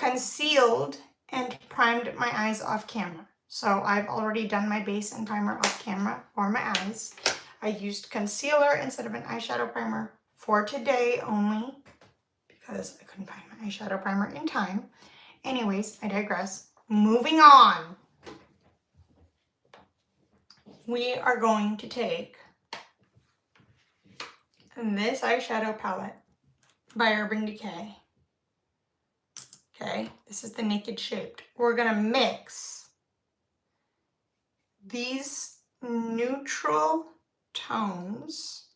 concealed and primed my eyes off camera. So I've already done my base and primer off camera for my eyes. I used concealer instead of an eyeshadow primer for today only because I couldn't find my eyeshadow primer in time. Anyways, I digress. Moving on. We are going to take this eyeshadow palette by Urban Decay. Okay, this is the Naked Shaped. We're gonna mix these neutral tones,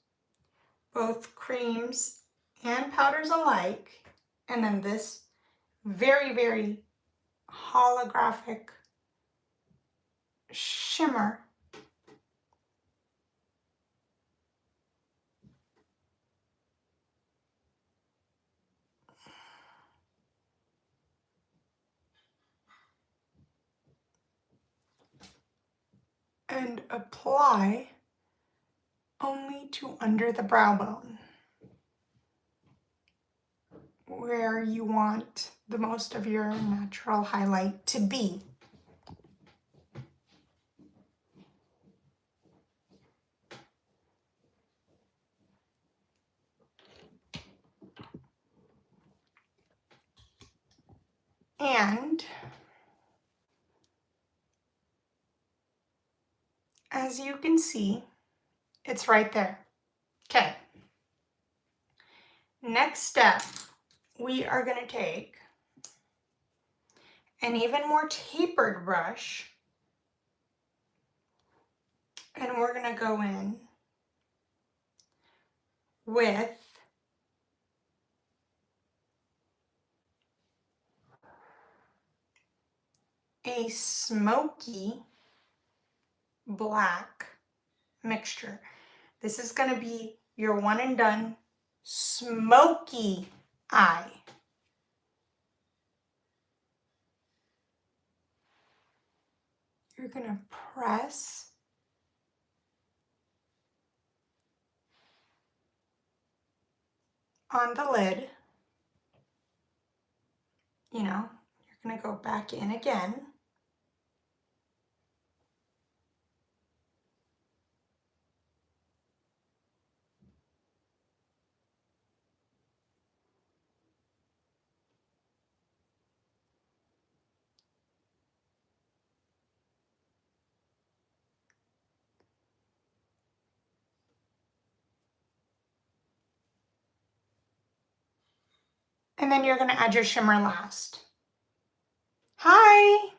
both creams and powders alike, and then this very, very holographic shimmer. And apply only to under the brow bone, where you want the most of your natural highlight to be. And as you can see, it's right there. Okay. Next step, we are going to take an even more tapered brush and we're going to go in with a smoky black mixture. This is going to be your one and done smoky eye. You're going to press on the lid. You know, you're going to go back in again. And then you're going to add your shimmer last. Hi.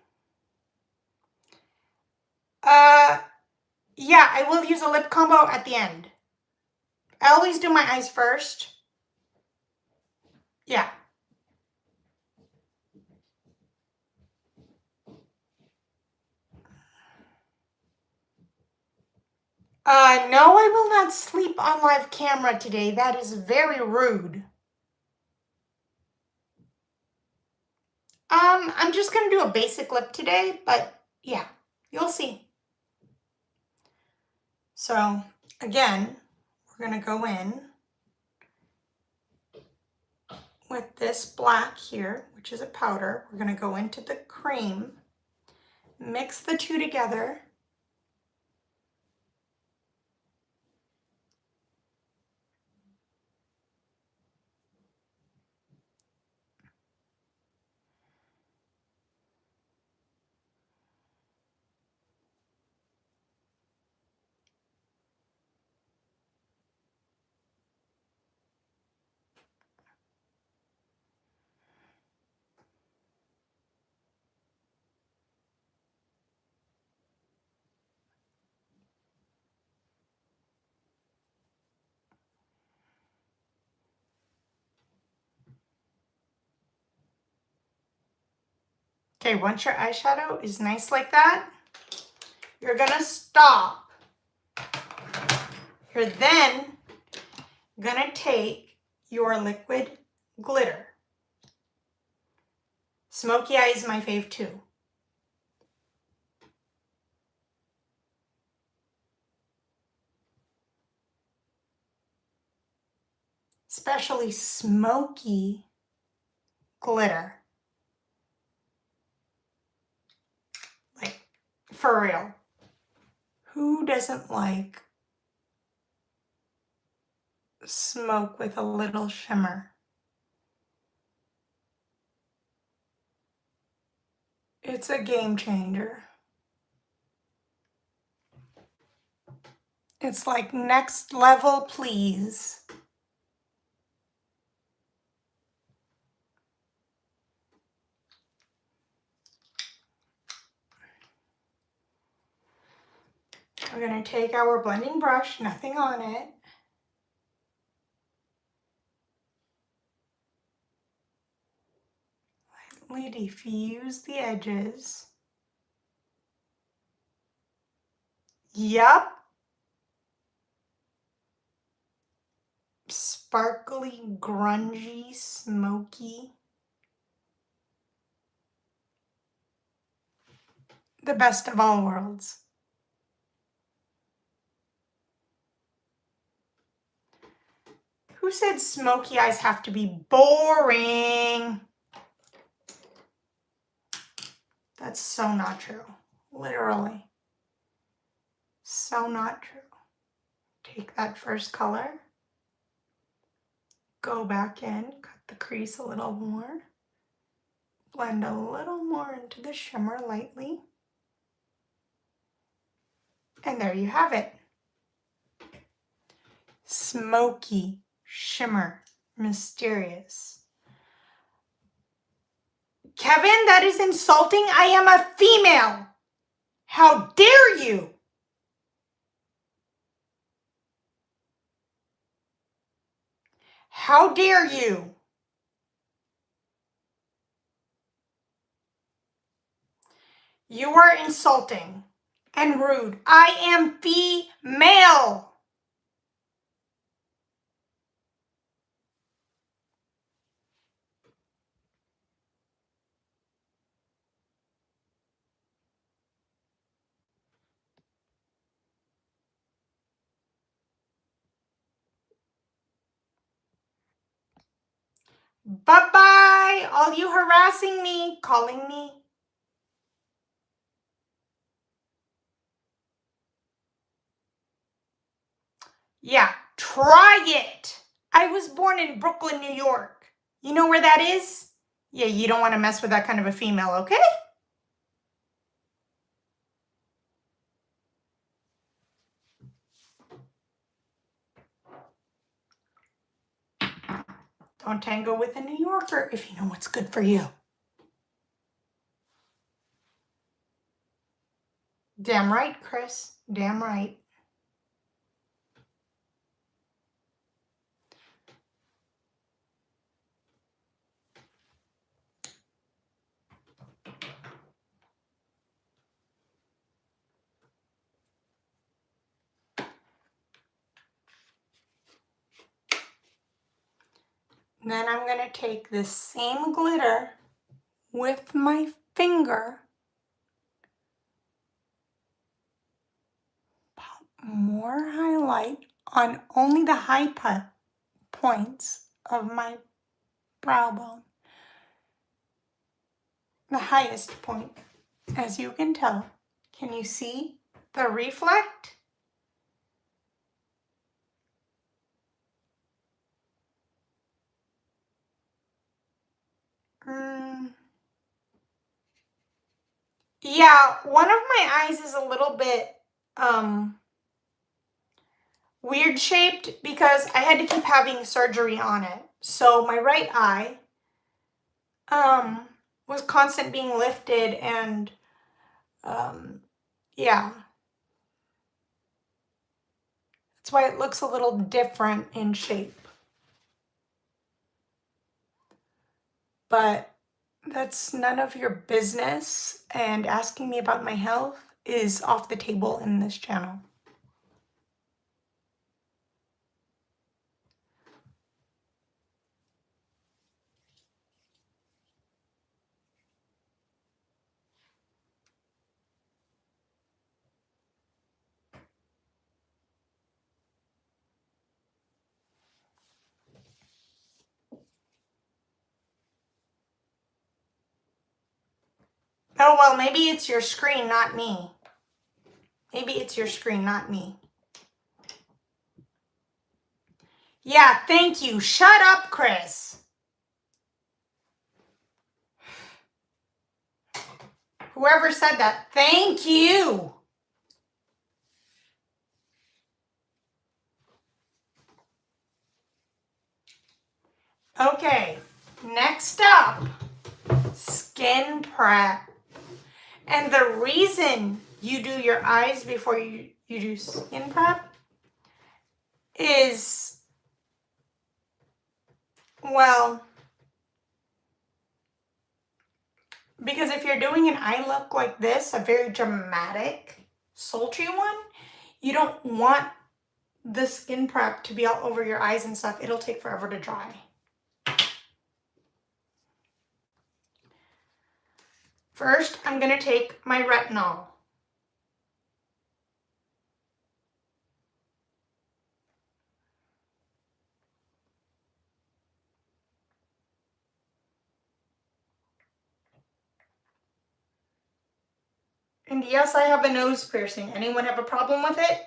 Yeah, I will use a lip combo at the end. I always do my eyes first. Yeah. No, I will not sleep on live camera today. That is very rude. I'm just gonna do a basic lip today, but yeah, you'll see. So again, we're gonna go in with this black here, which is a powder. We're gonna go into the cream, mix the two together. Okay, once your eyeshadow is nice like that, you're gonna stop. You're then gonna take your liquid glitter. Smoky eye is my fave too. Especially smoky glitter. For real. Who doesn't like smoke with a little shimmer? It's a game changer. It's like next level, please. We're going to take our blending brush, nothing on it. Lightly diffuse the edges. Yup. Sparkly, grungy, smoky. The best of all worlds. Who said smoky eyes have to be boring? That's so not true. Literally. So not true. Take that first color. Go back in, cut the crease a little more. Blend a little more into the shimmer lightly. And there you have it. Smoky, shimmer, mysterious. Kevin, that is insulting. I am a female. How dare you? How dare you? You are insulting and rude. I am female. Bye-bye, all you harassing me, calling me. Yeah, try it. I was born in Brooklyn, New York. You know where that is? Yeah, you don't want to mess with that kind of a female, okay? Don't tango with a New Yorker if you know what's good for you. Damn right, Chris. Damn right. Then I'm going to take this same glitter with my finger, pop more highlight on only the high points of my brow bone. The highest point, as you can tell. Can you see the reflect? Yeah, one of my eyes is a little bit weird shaped because I had to keep having surgery on it. So my right eye was constant being lifted and yeah. That's why it looks a little different in shape. But that's none of your business, and asking me about my health is off the table in this channel. Oh, well, maybe it's your screen, not me. Maybe it's your screen, not me. Yeah, thank you. Shut up, Chris. Whoever said that, thank you. Okay, next up, skin prep. And the reason you do your eyes before you do skin prep is, well, because if you're doing an eye look like this, a very dramatic, sultry one, you don't want the skin prep to be all over your eyes and stuff. It'll take forever to dry. First, I'm going to take my retinol. And yes, I have a nose piercing. Anyone have a problem with it?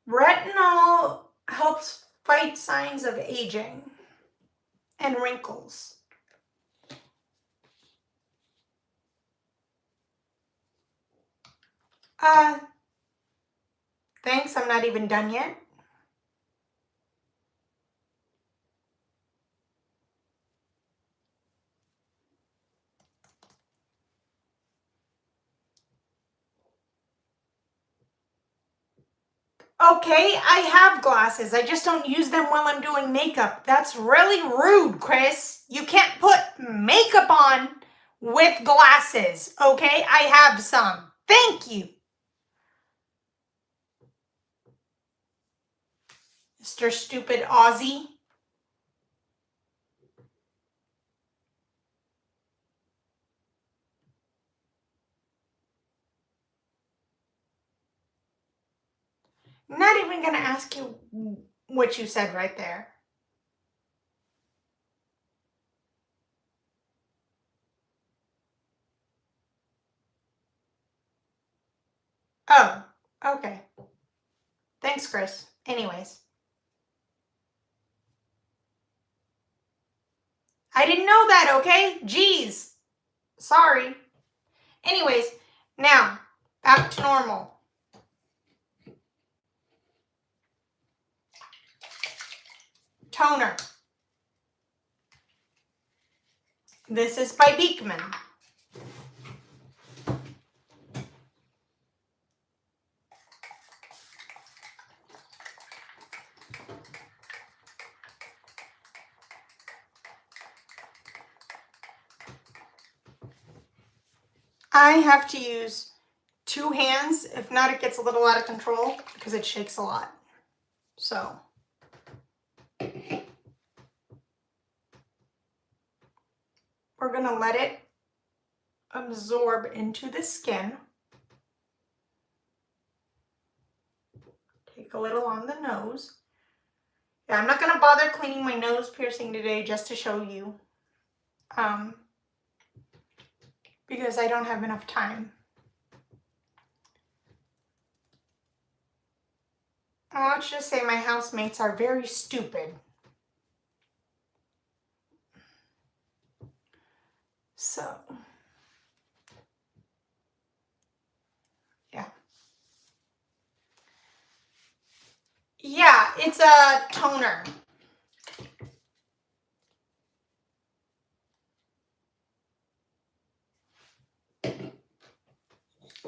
Retinol helps fight signs of aging and wrinkles. Thanks, I'm not even done yet. Okay, I have glasses. I just don't use them while I'm doing makeup. That's really rude, Chris. You can't put makeup on with glasses, okay? I have some. Thank you. Mr. Stupid Aussie. I'm not even going to ask you what you said right there. Oh, okay. Thanks, Chris. Anyways. I didn't know that, okay? Jeez. Sorry. Anyways, now, back to normal. Toner. This is by Beekman. I have to use 2 hands. If not, it gets a little out of control because it shakes a lot. So, we're going to let it absorb into the skin. Take a little on the nose. Yeah, I'm not going to bother cleaning my nose piercing today just to show you. Because I don't have enough time. Let's just say my housemates are very stupid. So, yeah. Yeah, it's a toner.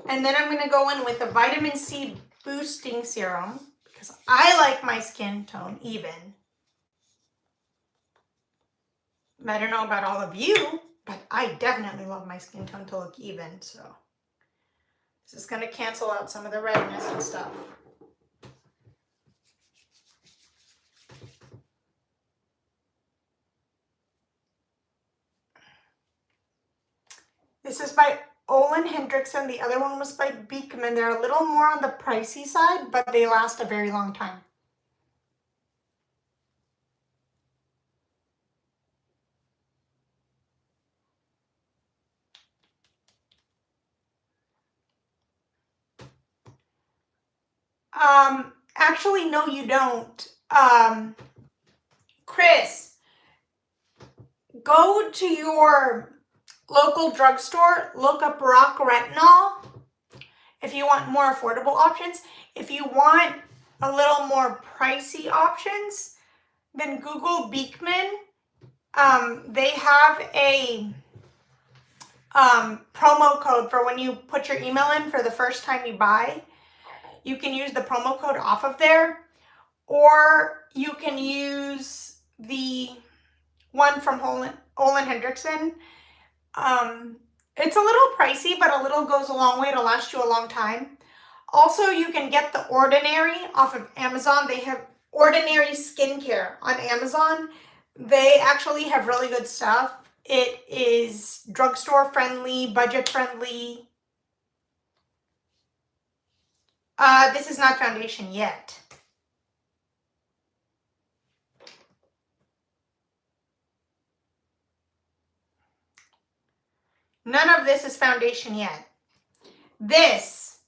And then I'm going to go in with a vitamin C boosting serum because I like my skin tone even. I don't know about all of you, but I definitely love my skin tone to look even. So this is going to cancel out some of the redness and stuff. Hendrickson. The other one was by Beekman. They're a little more on the pricey side, but they last a very long time. Actually, no, you don't. Chris, go to your local drugstore, look up rock retinol if you want more affordable options. If you want a little more pricey options, then Google Beekman. They have a promo code for when you put your email in for the first time you buy. You can use the promo code off of there, or you can use the one from Olin Hendrickson. It's a little pricey, but a little goes a long way to last you a long time. Also, you can get the Ordinary off of Amazon. They have Ordinary Skincare on Amazon. They actually have really good stuff. It is drugstore friendly, budget friendly. This is not foundation yet. None of this is foundation yet. This,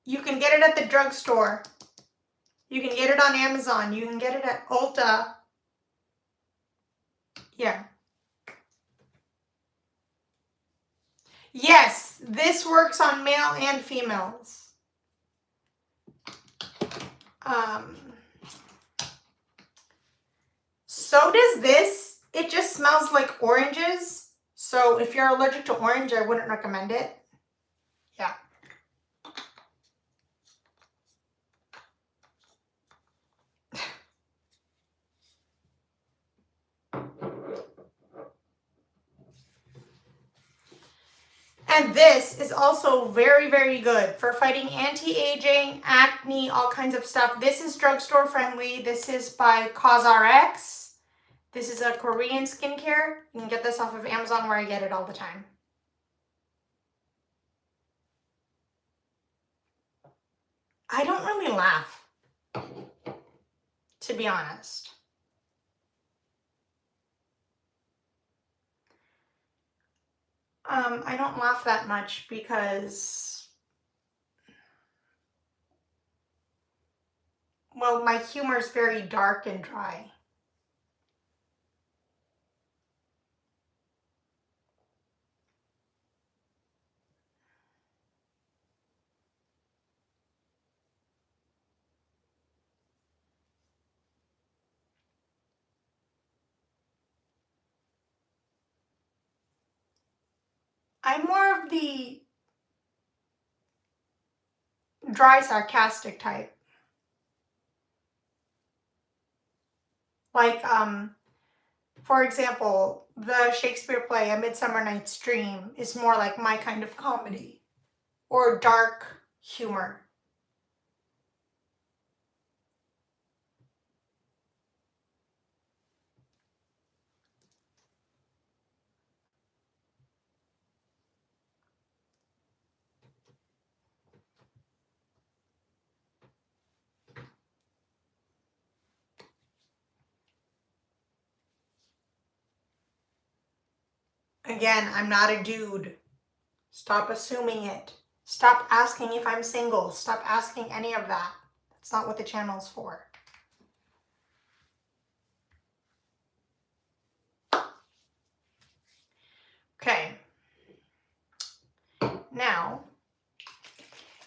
you can get it at the drugstore. You can get it on Amazon. You can get it at Ulta. Yeah. Yes, this works on male and females. So does this. It just smells like oranges. So if you're allergic to orange, I wouldn't recommend it. Yeah. And this is also very, very good for fighting anti-aging, acne, all kinds of stuff. This is drugstore friendly. This is by CosRx. This is a Korean skincare. You can get this off of Amazon where I get it all the time. I don't really laugh, to be honest. I don't laugh that much because, well, my humor is very dark and dry. I'm more of the dry, sarcastic type. Like, for example, the Shakespeare play, A Midsummer Night's Dream, is more like my kind of comedy or dark humor. Again, I'm not a dude. Stop assuming it. Stop asking if I'm single. Stop asking any of that. That's not what the channel's for. Okay. Now,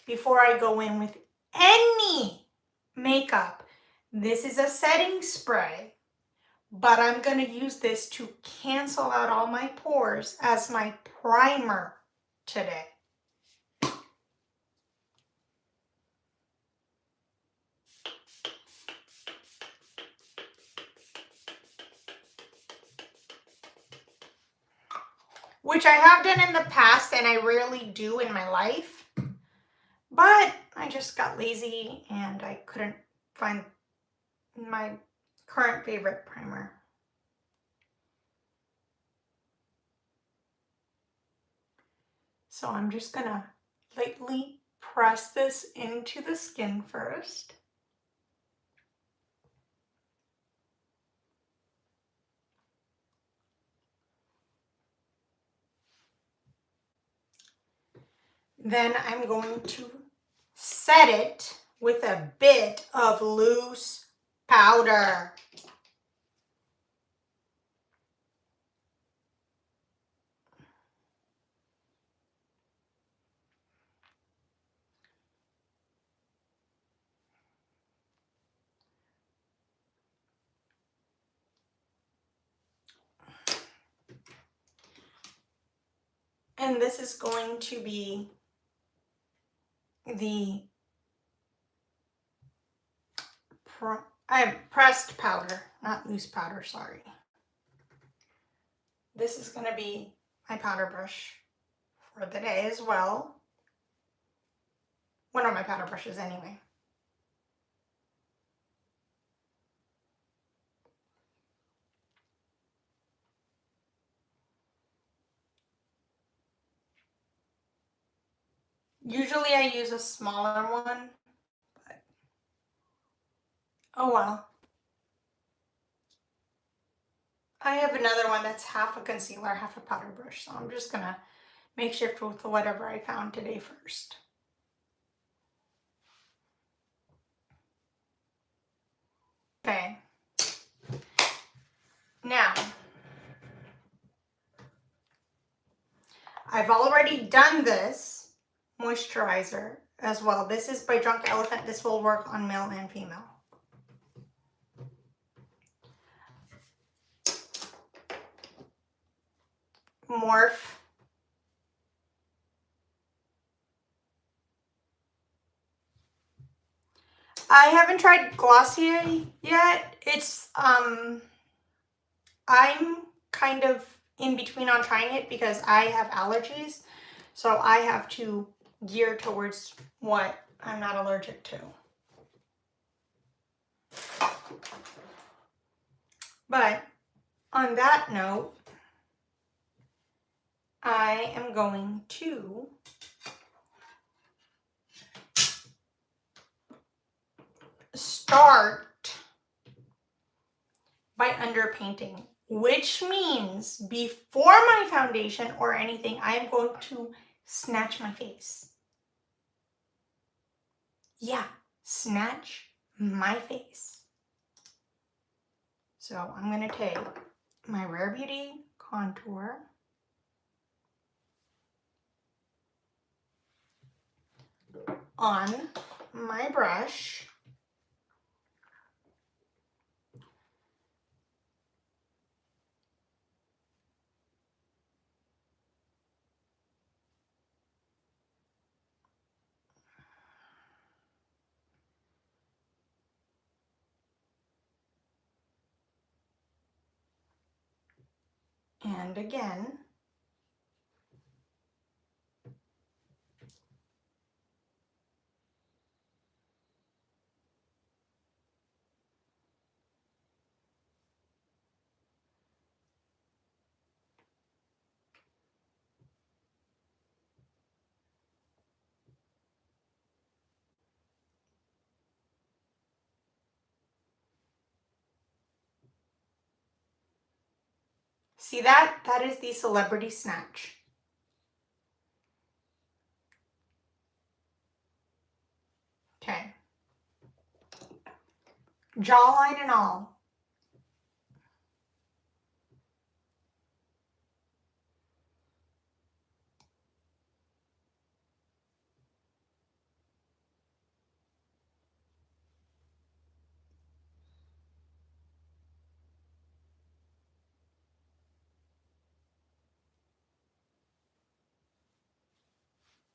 before I go in with any makeup, this is a setting spray, but I'm going to use this to cancel out all my pores as my primer today. Which I have done in the past and I rarely do in my life, but I just got lazy and I couldn't find my current favorite primer. So I'm just gonna lightly press this into the skin first. Then I'm going to set it with a bit of loose powder. And this is going to be the pressed powder, not loose powder, sorry. This is going to be my powder brush for the day as well. One of my powder brushes anyway. Usually I use a smaller one, but oh well. I have another one that's half a concealer, half a powder brush, so I'm just gonna make shift with whatever I found today first. Okay. Now, I've already done this moisturizer as well. This is by Drunk Elephant. This will work on male and female. Morph. I haven't tried Glossier yet. It's I'm kind of in between on trying it because I have allergies. So I have to gear towards what I'm not allergic to. But on that note, I am going to start by underpainting, which means before my foundation or anything, I am going to snatch my face. Yeah, snatch my face. So I'm going to take my Rare Beauty contour, on my brush, and again. See that? That is the celebrity snatch. Okay. Jawline and all.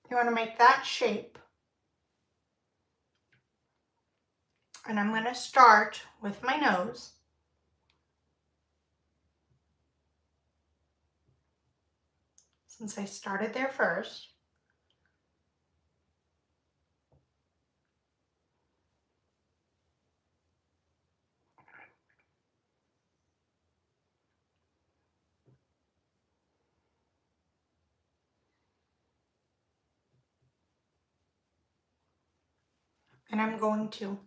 You want to make that shape. And I'm going to start with my nose. Since I started there first. And I'm going to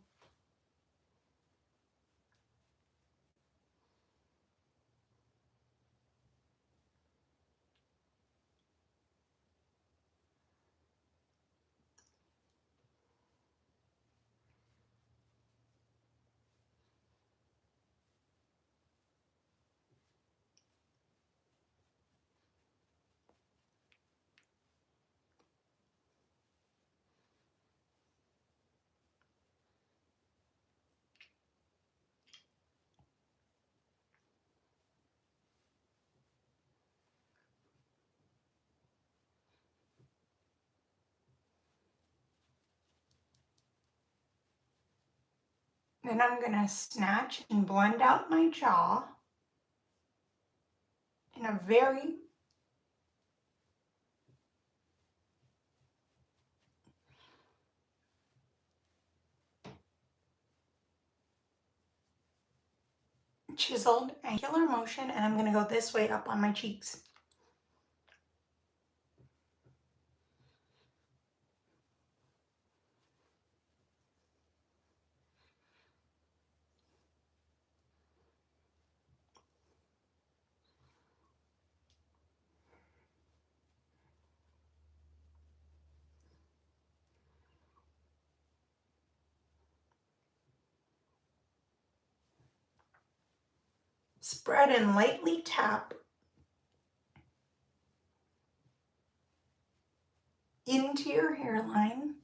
Then I'm gonna snatch and blend out my jaw in a very chiseled angular motion, and I'm gonna go this way up on my cheeks. Spread and lightly tap into your hairline.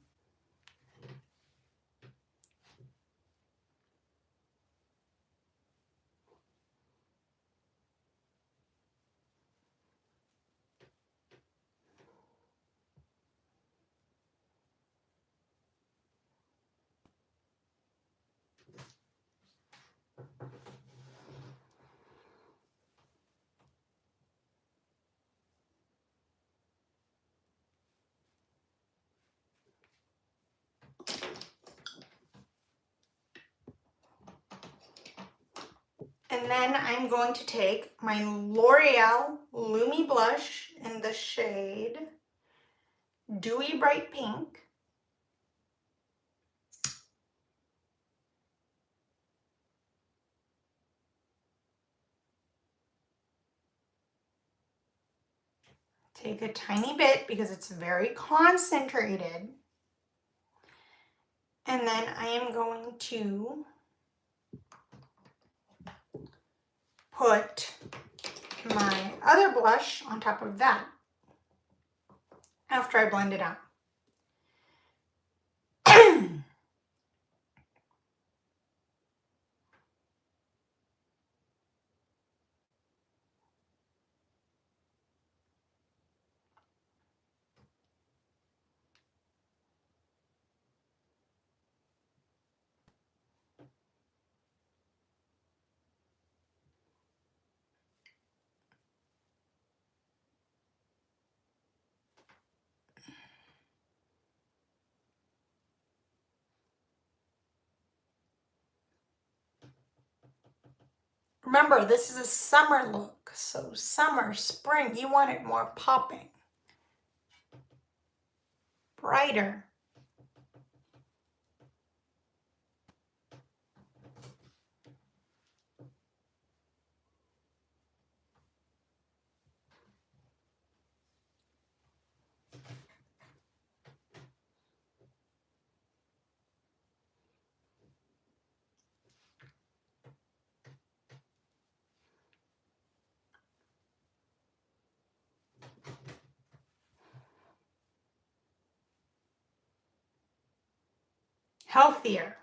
And then I'm going to take my L'Oreal Lumi Blush in the shade Dewy Bright Pink. Take a tiny bit because it's very concentrated. And then I am going to put my other blush on top of that after I blend it out. Remember, this is a summer look, so summer, spring, you want it more popping, brighter. Healthier.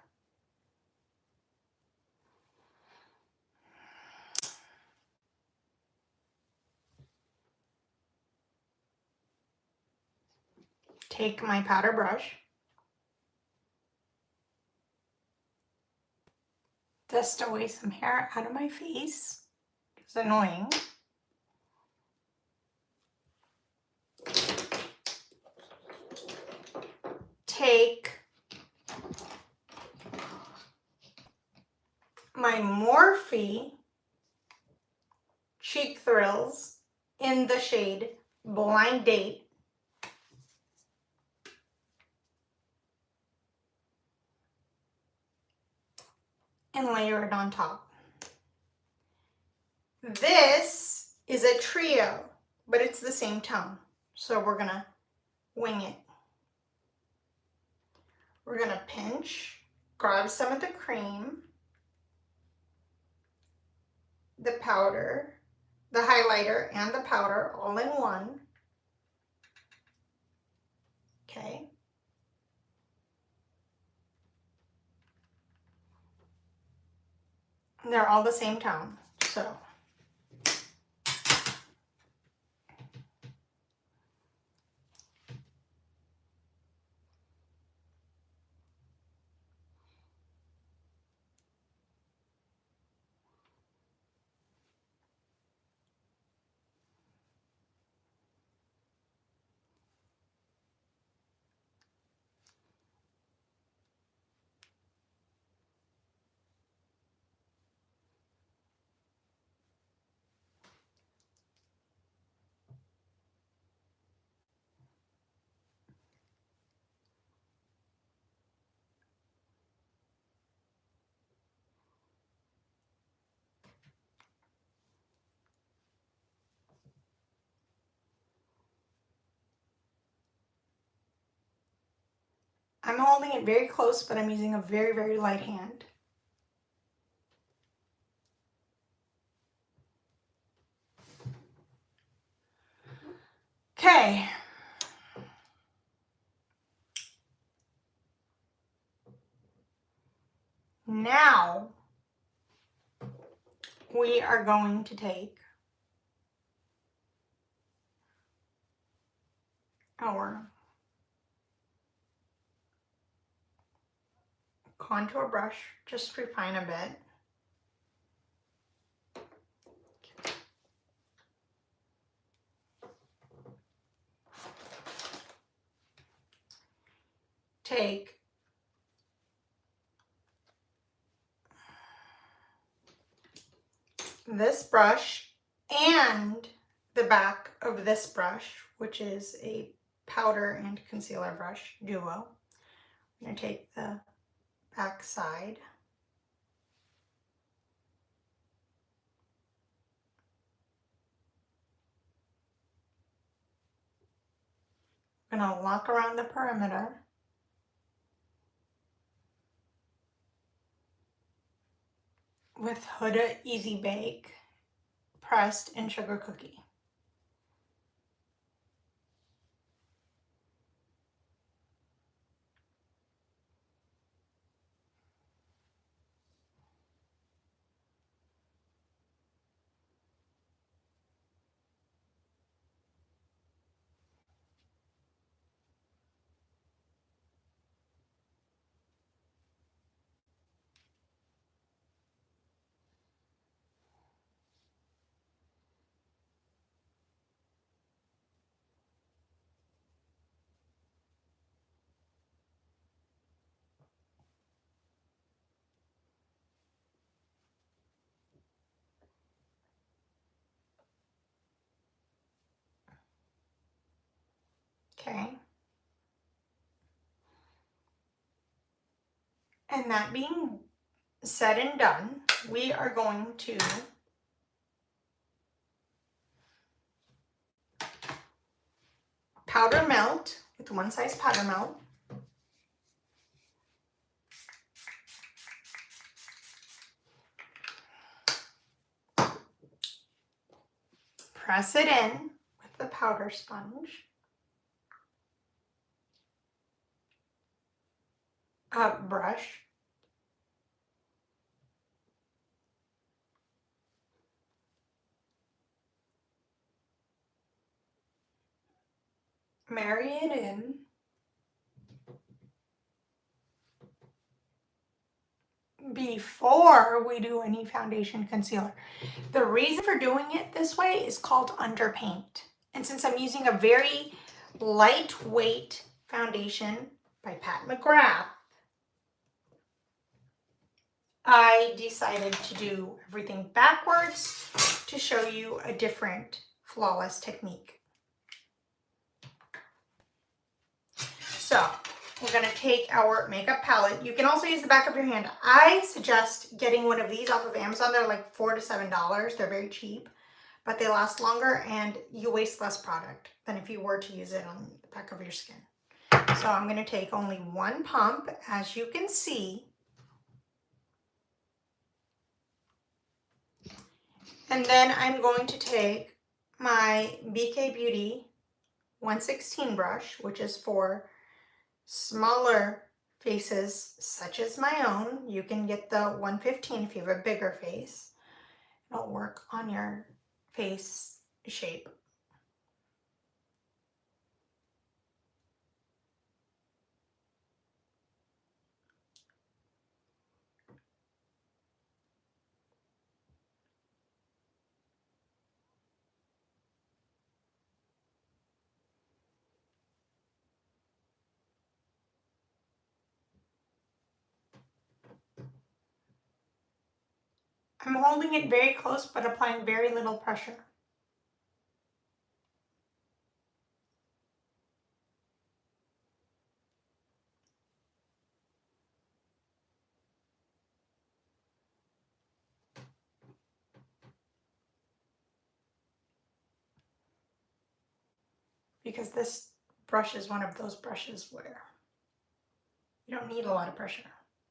Take my powder brush, dust away some hair out of my face. It's annoying. Take my Morphe Cheek Thrills in the shade Blind Date. and layer it on top. This is a trio, but it's the same tone. So we're gonna wing it. We're gonna pinch, grab some of the cream, the powder, the highlighter, and the powder all in one. Okay. And they're all the same tone. So I'm holding it very close, but I'm using a very, very light hand. Okay. Now we are going to take our contour brush, just refine a bit. Take this brush and the back of this brush, which is a powder and concealer brush duo. I'm going to take the back side. I'm going to lock around the perimeter. With Huda Easy Bake pressed in sugar cookie. Okay. And that being said and done, we are going to powder melt with one size powder melt. Press it in with the powder sponge. Brush. Marry it in. Before we do any foundation concealer. The reason for doing it this way is called underpaint. And since I'm using a very lightweight foundation by Pat McGrath, I decided to do everything backwards to show you a different flawless technique. So we're gonna take our makeup palette. You can also use the back of your hand. I suggest getting one of these off of Amazon. They're like $4 to $7. They're very cheap, but they last longer and you waste less product than if you were to use it on the back of your skin. So I'm gonna take only one pump, as you can see. And then I'm going to take my BK Beauty 116 brush, which is for smaller faces such as my own. You can get the 115 if you have a bigger face. It'll work on your face shape. I'm holding it very close but applying very little pressure. Because this brush is one of those brushes where you don't need a lot of pressure.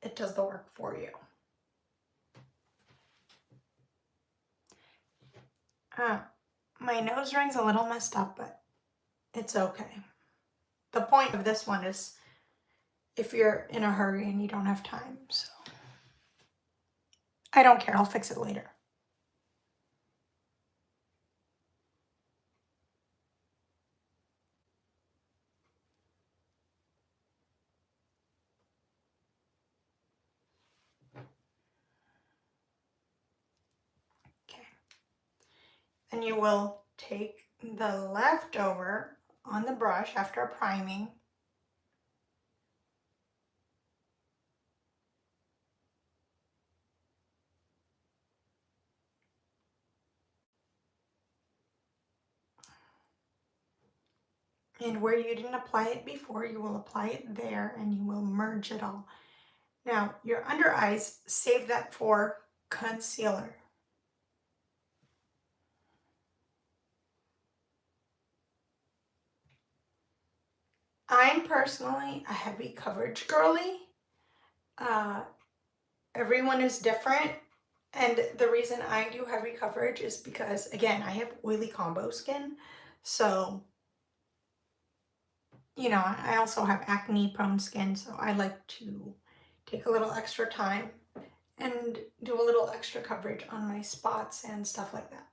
It does the work for you. My nose ring's a little messed up, but it's okay. The point of this one is if you're in a hurry and you don't have time, so I don't care, I'll fix it later. Okay. Then you will take the leftover on the brush after priming. And where you didn't apply it before, you will apply it there and you will merge it all. Now, your under eyes, save that for concealer. I'm personally a heavy coverage girly. Everyone is different. And the reason I do heavy coverage is because, again, I have oily combo skin. So, you know, I also have acne prone skin. So I like to take a little extra time and do a little extra coverage on my spots and stuff like that.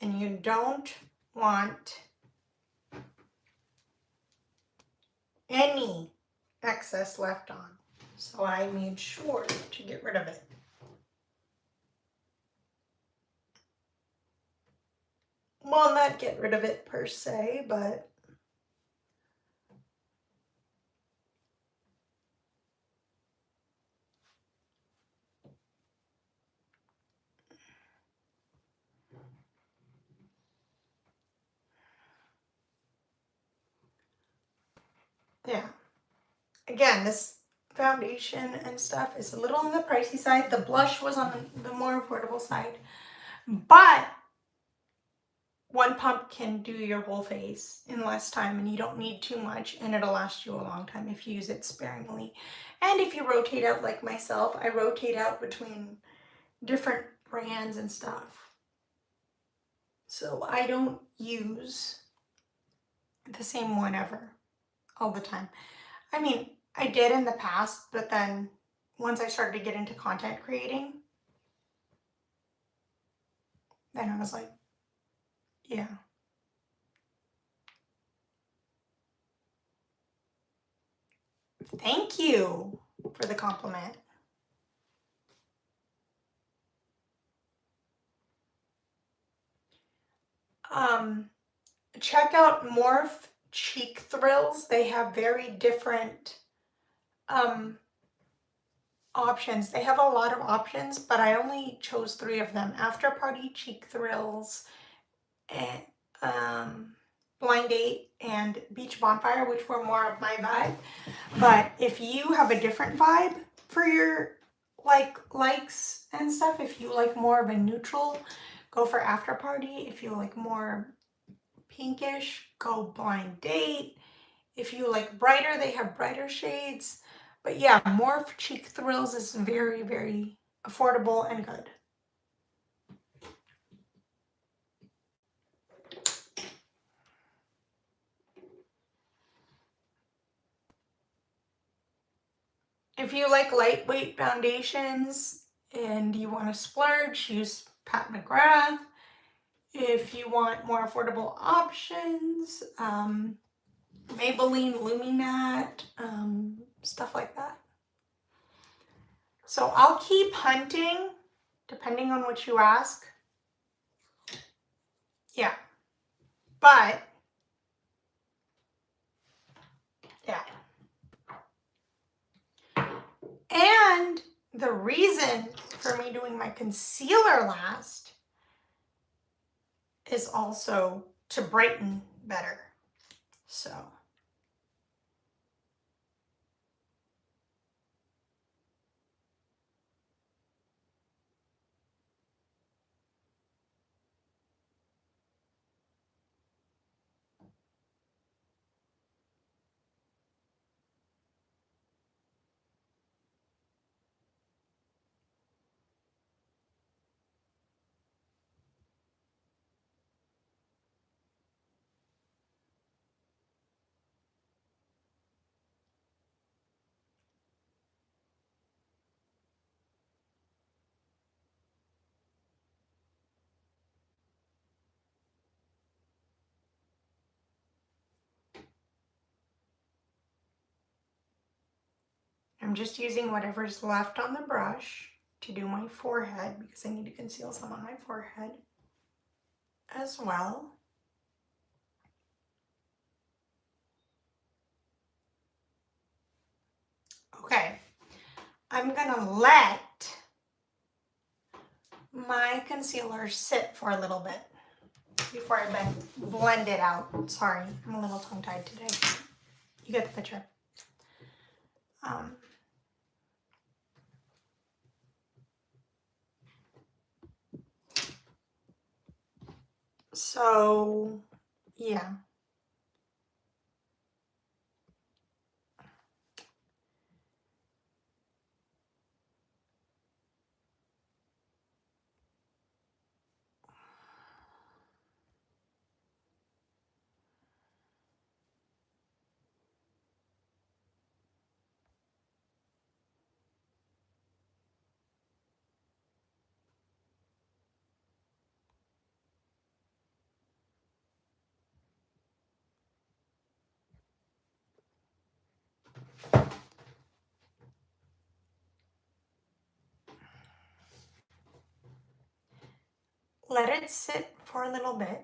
And you don't want any excess left on. So I made sure to get rid of it. Well, not get rid of it per se, but yeah. Again, this foundation and stuff is a little on the pricey side. The blush was on the more affordable side. But one pump can do your whole face in less time and you don't need too much and it'll last you a long time if you use it sparingly. And if you rotate out like myself, I rotate out between different brands and stuff. So I don't use the same one ever all the time. I mean, I did in the past, but then once I started to get into content creating, then I was like, Yeah. Thank you for the compliment. Check out Morph Cheek Thrills. They have very different options. They have a lot of options, but I only chose 3 of them. After Party Cheek Thrills, and Blind Date, and Beach Bonfire, which were more of my vibe. But if you have a different vibe for your likes and stuff, if you like more of a neutral, go for After Party. If you like more pinkish, go Blind Date. If you like brighter, they have brighter shades. But yeah, Morph Cheek Thrills is very, very affordable and good. If you like lightweight foundations and you want to splurge, use Pat McGrath. If you want more affordable options, Maybelline Luminat, stuff like that. So I'll keep hunting depending on what you ask. Yeah. But, yeah. And the reason for me doing my concealer last is also to brighten better. So. I'm just using whatever's left on the brush to do my forehead because I need to conceal some on my forehead as well. Okay, I'm gonna let my concealer sit for a little bit before I blend it out. Sorry, I'm a little tongue-tied today. You get the picture. So, yeah. Let it sit for a little bit.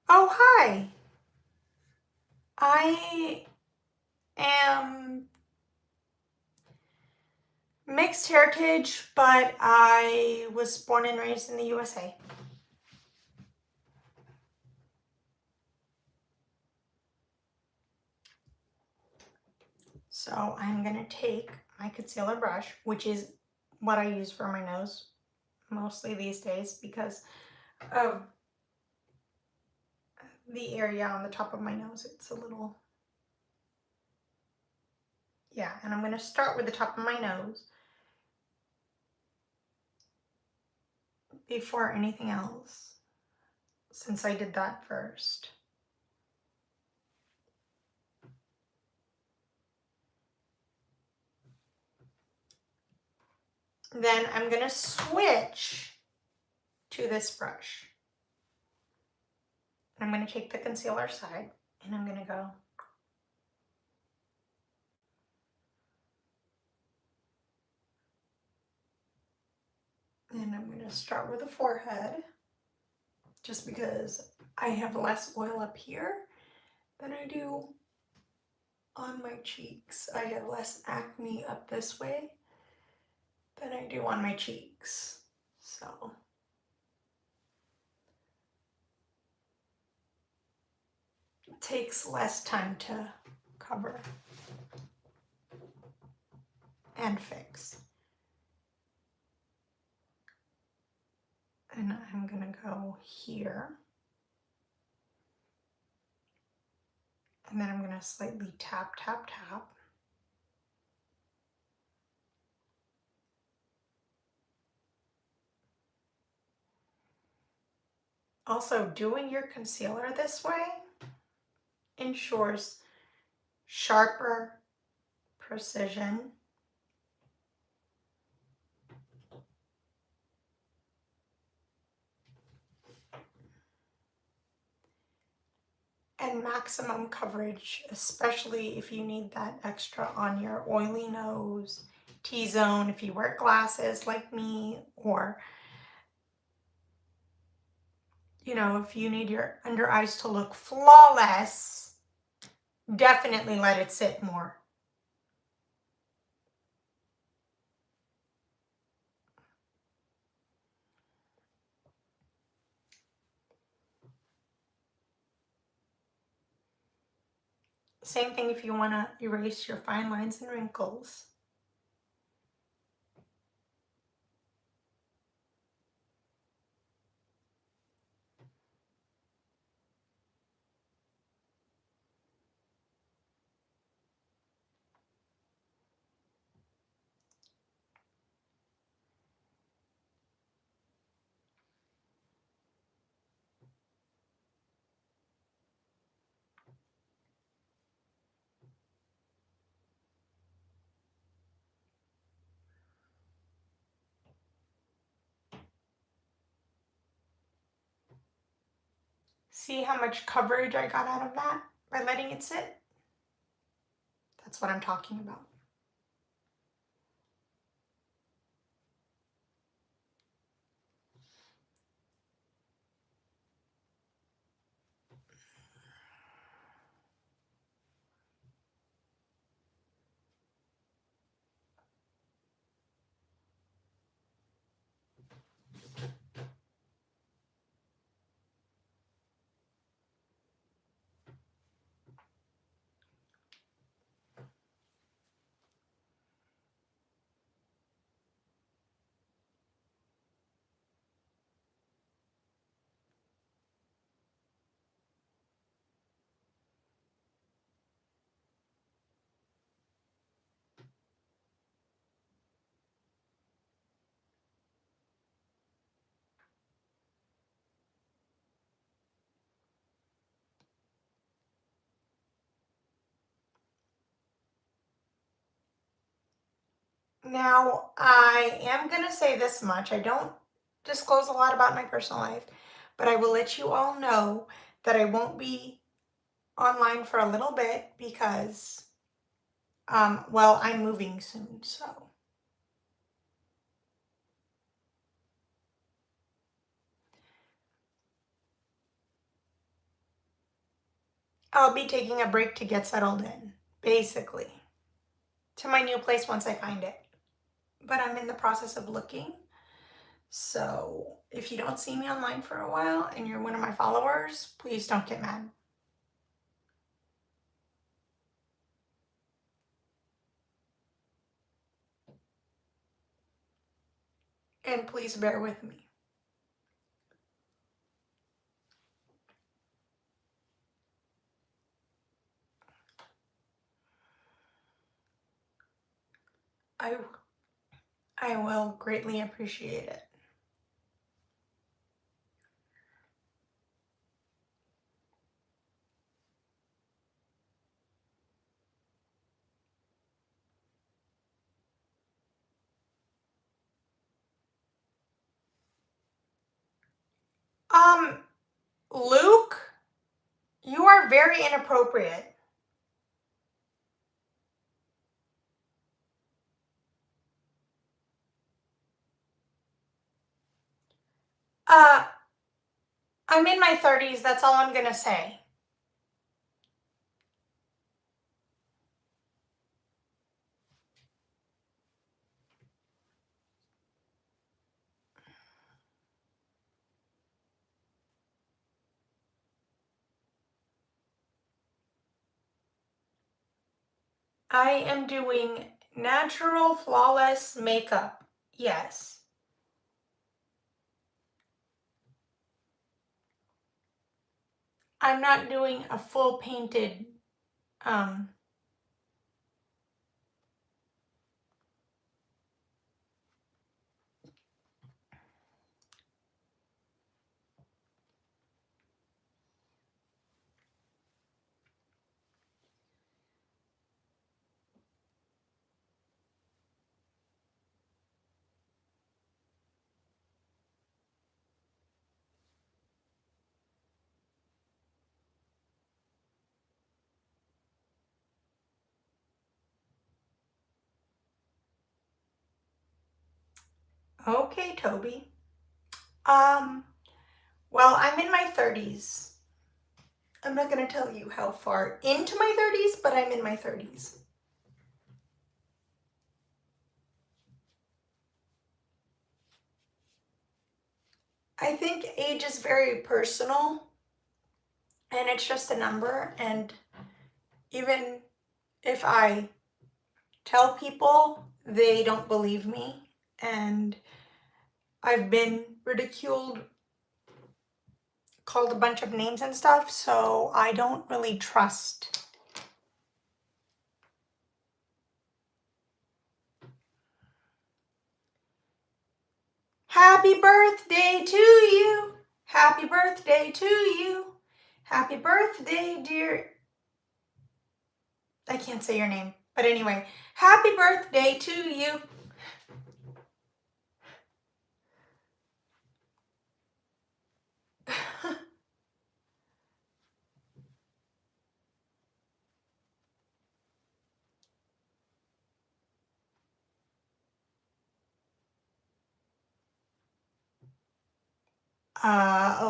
Oh, hi. I am mixed heritage, but I was born and raised in the USA. So I'm gonna take my concealer brush, which is what I use for my nose mostly these days because of the area on the top of my nose. It's a little, yeah, and I'm gonna start with the top of my nose before anything else, since I did that first. Then I'm gonna switch to this brush. I'm going to take the concealer side and I'm going to go and I'm going to start with the forehead just because I have less oil up here than I do on my cheeks. I have less acne up this way than I do on my cheeks. So it takes less time to cover and fix. And I'm gonna go here. And then I'm gonna slightly tap, tap, tap. Also, doing your concealer this way ensures sharper precision and maximum coverage, especially if you need that extra on your oily nose, T-zone, if you wear glasses like me, or you know, if you need your under eyes to look flawless, definitely let it sit more. Same thing if you want to erase your fine lines and wrinkles. See how much coverage I got out of that by letting it sit? That's what I'm talking about. Now, I am going to say this much. I don't disclose a lot about my personal life, but I will let you all know that I won't be online for a little bit because, well, I'm moving soon, so. I'll be taking a break to get settled in, basically, to my new place once I find it. But I'm in the process of looking. So if you don't see me online for a while and you're one of my followers, please don't get mad. And please bear with me. I will greatly appreciate it. Luke, you are very inappropriate. I'm in my 30s, that's all I'm gonna say. I am doing natural, flawless makeup. Yes. I'm not doing a full painted, okay, Toby. Well, I'm in my 30s. I'm not gonna tell you how far into my 30s, but I'm in my 30s. I think age is very personal and it's just a number. And even if I tell people, they don't believe me. And I've been ridiculed, called a bunch of names and stuff, so I don't really trust. Happy birthday to you. Happy birthday to you. Happy birthday, dear. I can't say your name, but anyway, happy birthday to you.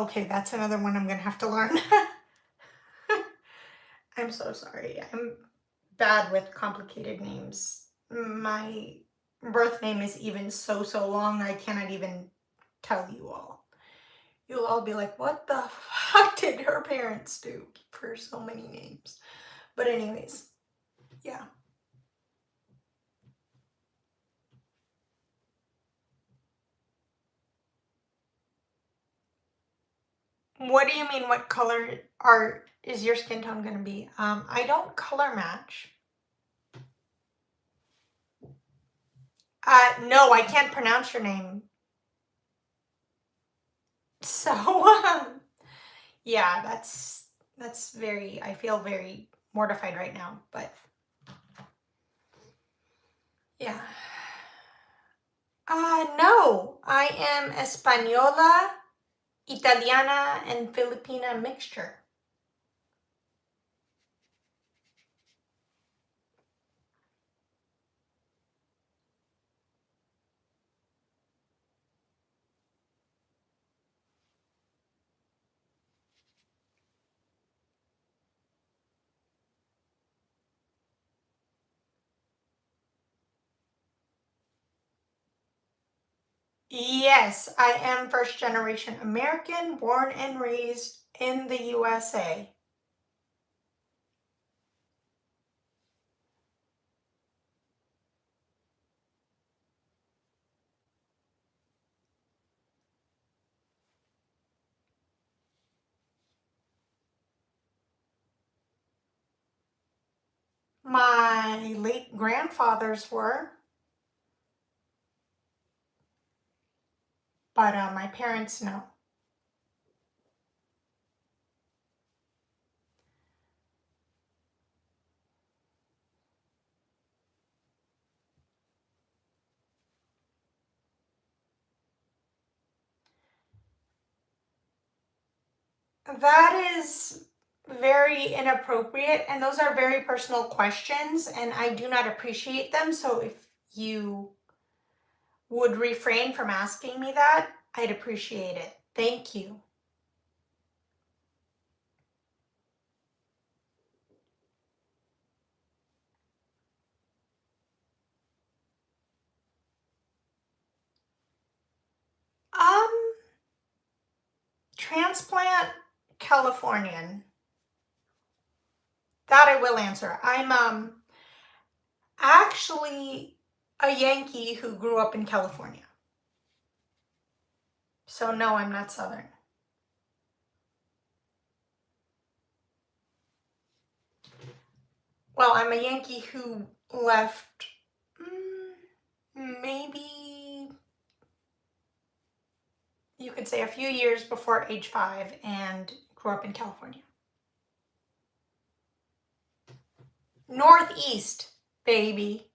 Okay, that's another one I'm gonna have to learn. I'm so sorry. I'm bad with complicated names. My birth name is even so long, I cannot even tell you all. You'll all be like, what the fuck did her parents do for so many names? But anyways, yeah. What do you mean, what color is your skin tone gonna be? I don't color match. No, I can't pronounce your name. So, yeah, that's very, I feel very mortified right now, but yeah. No, I am Española, Italiana, and Filipina mixture. Yes, I am first generation American, born and raised in the USA. My late grandfathers were, but my parents, no. That is very inappropriate, and those are very personal questions, and I do not appreciate them. So if you would refrain from asking me that, I'd appreciate it. Thank you. Um, Transplant Californian. That I will answer. I'm actually a Yankee who grew up in California. So no, I'm not Southern. Well, I'm a Yankee who left maybe you could say a few years before age 5 and grew up in California. Northeast, baby.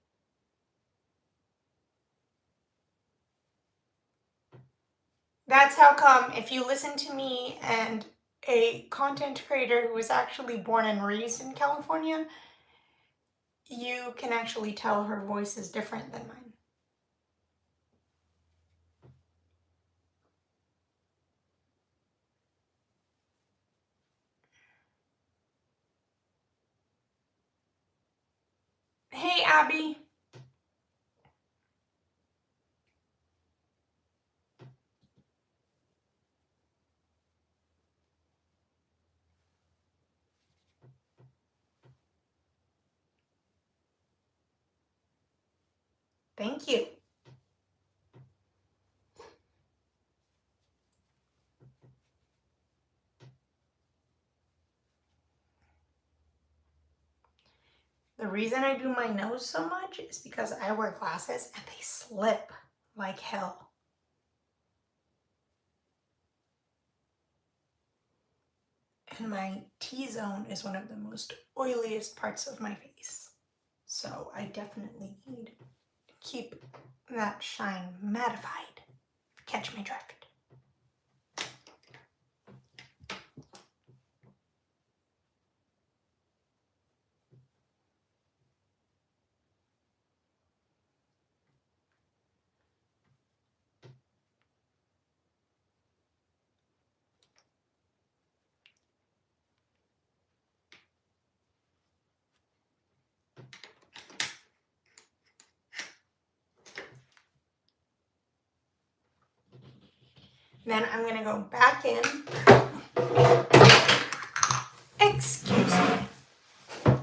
That's how come if you listen to me and a content creator who was actually born and raised in California, you can actually tell her voice is different than mine. Hey, Abby. Thank you. The reason I do my nose so much is because I wear glasses and they slip like hell. And my T-zone is one of the most oiliest parts of my face. So I definitely need to keep that shine mattified. Catch my drift. Then I'm gonna go back in. Excuse me.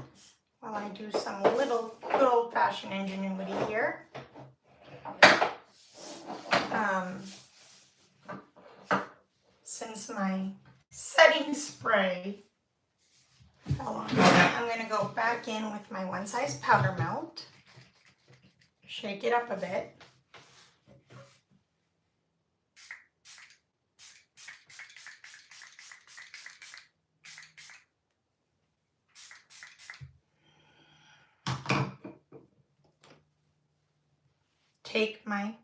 While I do some little good old-fashioned ingenuity here. Since my setting spray fell on me, I'm gonna go back in with my one size powder melt. Shake it up a bit. Take my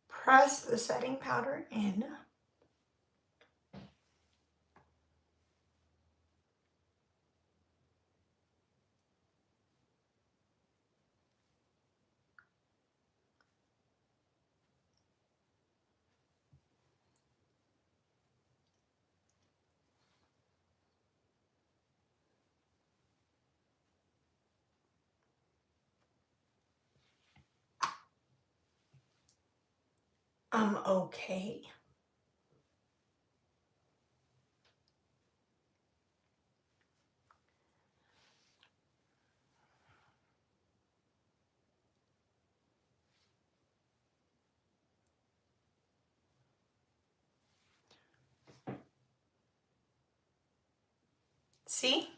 press the setting powder in. I'm okay. See?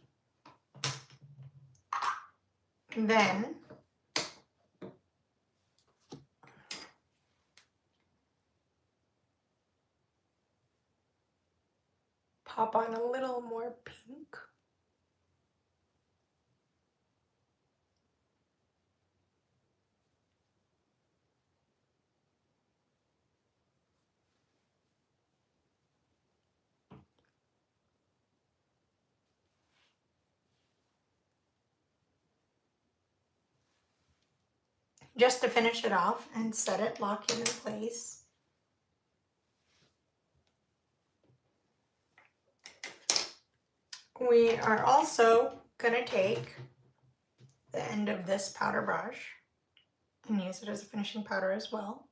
Then pop on a little more pink. Just to finish it off and set it, lock it in place. We are also going to take the end of this powder brush and use it as a finishing powder as well.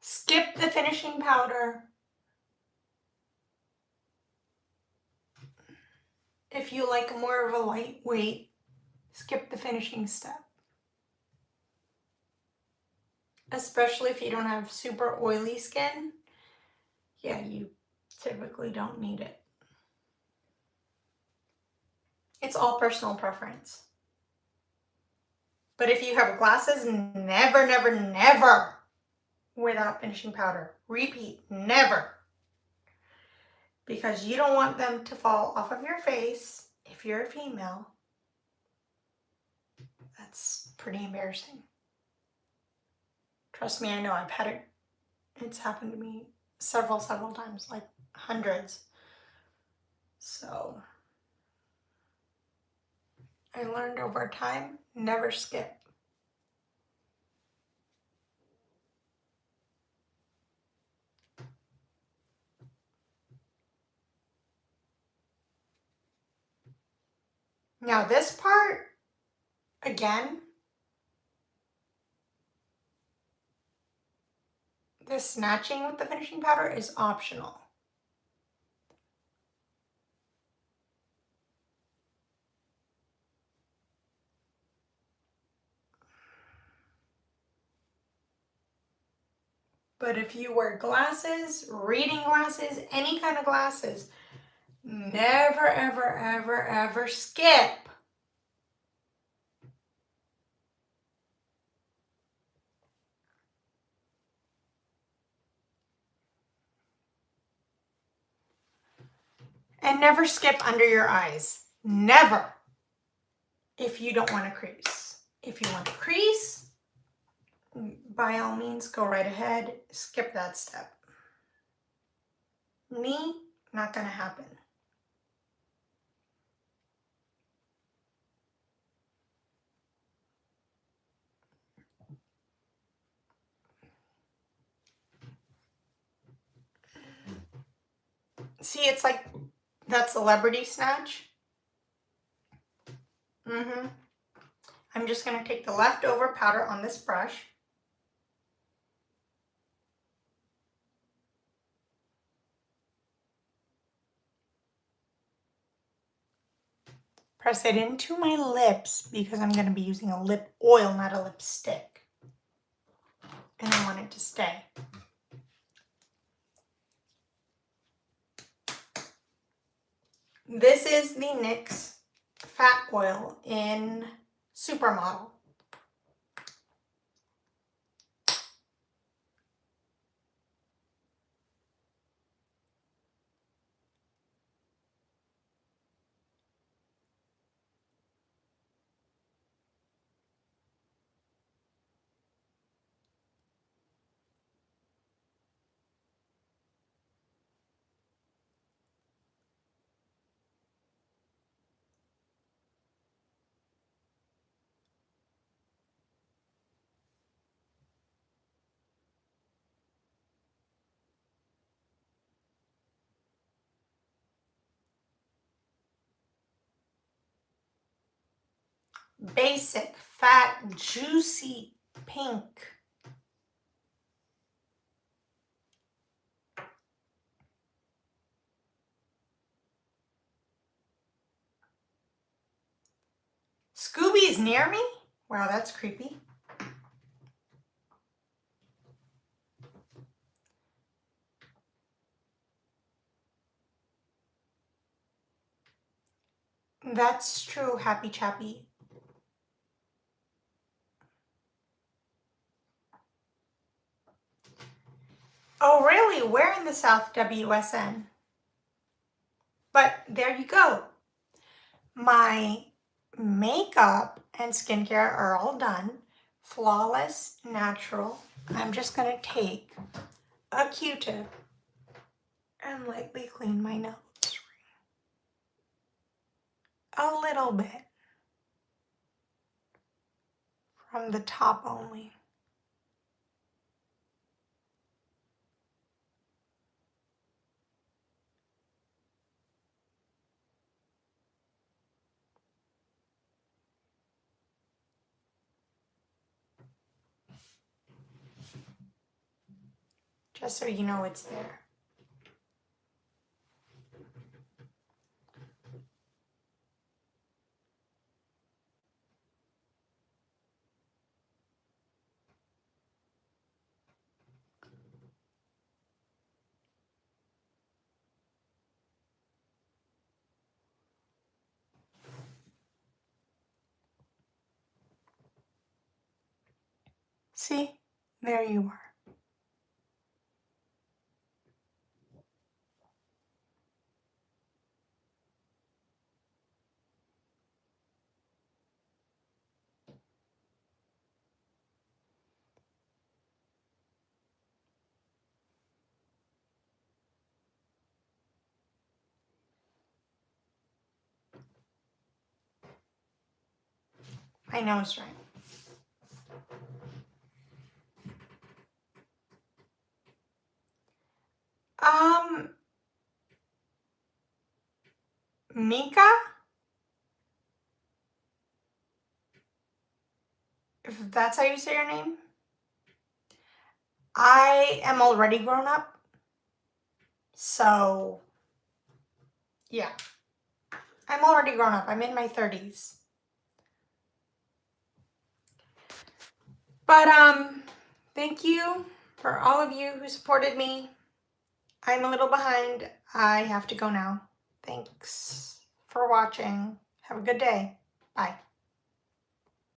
Skip the finishing powder. If you like more of a lightweight, skip the finishing step. Especially if you don't have super oily skin. Yeah, you typically don't need it. It's all personal preference. But if you have glasses, never, never, never without finishing powder. Repeat, never. Because you don't want them to fall off of your face if you're a female. That's pretty embarrassing. Trust me, I know. I've had it. It's happened to me several times, like hundreds. So I learned over time, never skip. Now this part, again, the snatching with the finishing powder is optional. But if you wear glasses, reading glasses, any kind of glasses, never, ever, ever, ever skip. And never skip under your eyes. Never. If you don't want to crease. If you want to crease, by all means, go right ahead. Skip that step. Me, not going to happen. See, it's like that celebrity snatch. I'm just going to take the leftover powder on this brush. Press it into my lips because I'm going to be using a lip oil, not a lipstick. And I want it to stay. This is the NYX Fat Oil in Supermodel. Basic, fat, juicy pink. Scooby's near me? Wow, that's creepy. That's true, Happy Chappy. Oh, really? Where in the South, WSN? But there you go. My makeup and skincare are all done. Flawless, natural. I'm just going to take a Q-tip and lightly clean my nose. A little bit. From the top only. Just so you know it's there. See? There you are. My nose right. Mika? If that's how you say your name? I am already grown up. So, yeah. I'm already grown up. I'm in my 30s. But, thank you for all of you who supported me. I'm a little behind. I have to go now. Thanks for watching. Have a good day. Bye.